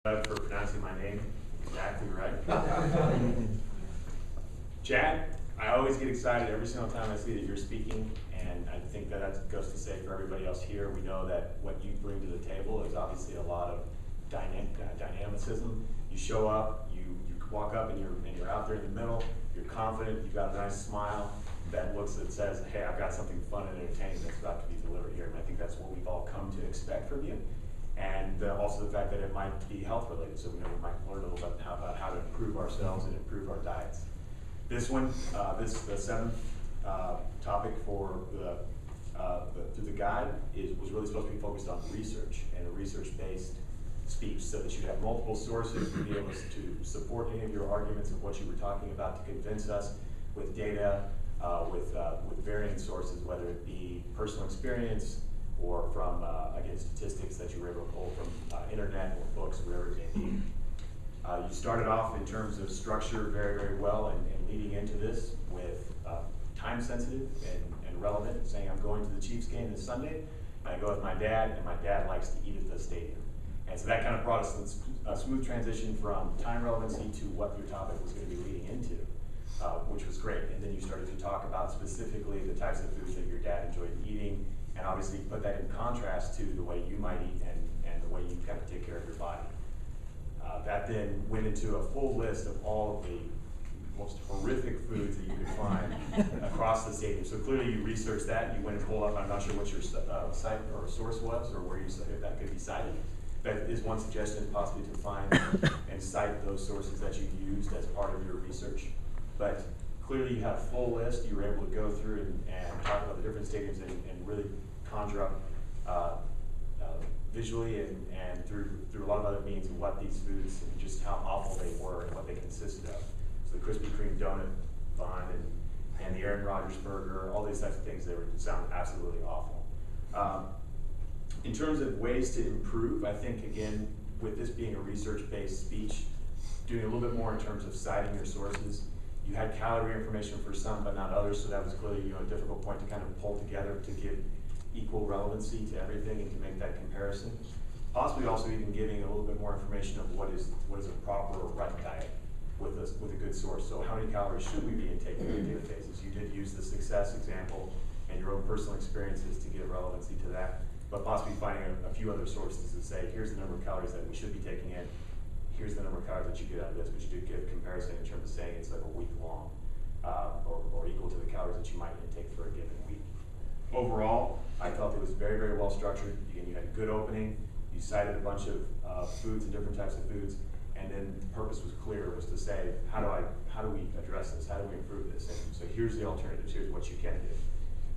For pronouncing my name exactly right. Chad, I always get excited every single time I see that you're speaking, and I think that goes to say for everybody else here, we know that what you bring to the table is obviously a lot of dynamicism. You show up, you walk up and you're out there in the middle, you're confident, you've got a nice smile that says, hey, I've got something fun and entertaining that's about to be delivered here, and I think that's what we've all come to expect from you. And also the fact that it might be health related, so we know we might learn a little bit about how to improve ourselves and improve our diets. This one, the seventh topic for through the guide was really supposed to be focused on research and a research-based speech, so that you have multiple sources to be able to support any of your arguments of what you were talking about, to convince us with data, with varying sources, whether it be personal experience, or from, again, statistics that you were able to pull from internet or books, wherever it may be. You started off in terms of structure very, very well, and leading into this with time sensitive and relevant, saying I'm going to the Chiefs game this Sunday, and I go with my dad, and my dad likes to eat at the stadium. And so that kind of brought us a smooth transition from time relevancy to what your topic was going to be leading into, which was great. And then you started to talk about specifically the types of foods that your dad enjoyed eating, and obviously put that in contrast to the way you might eat and the way you kind of take care of your body. That then went into a full list of all of the most horrific foods that you could find across the stadium. So clearly you researched that, you went and pulled up, I'm not sure what your site or source was, or where you if that could be cited. That is one suggestion, possibly to find and cite those sources that you used as part of your research. But clearly you have a full list, you were able to go through and talk about the different stadiums and really conjure up visually and through a lot of other means of what these foods and just how awful they were and what they consisted of. So the Krispy Kreme donut bun and the Aaron Rodgers burger, all these types of things, they sound absolutely awful. In terms of ways to improve, I think, again, with this being a research-based speech, doing a little bit more in terms of citing your sources. You had calorie information for some, but not others, so that was clearly a difficult point to kind of pull together to give equal relevancy to everything and to make that comparison. Possibly also even giving a little bit more information of what is a proper or right diet with a good source. So how many calories should we be intaking on a daily basis? You did use the success example and your own personal experiences to give relevancy to that, but possibly finding a few other sources to say, here's the number of calories that we should be taking in, here's the number of calories that you get out of this, but you did give comparison in terms of saying it's like a week long, or equal to the calories that you might intake for a given week. Overall, I felt it was very, very well structured. Again, you had a good opening, you cited a bunch of foods and different types of foods, and then the purpose was clear, was to say, how do we address this? How do we improve this? And so here's the alternatives, here's what you can do.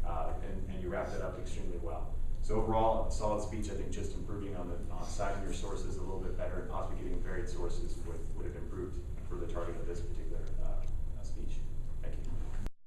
And you wrapped it up extremely well. So overall, a solid speech. I think just improving on citing your sources a little bit better and possibly getting varied sources would have improved for the target of this particular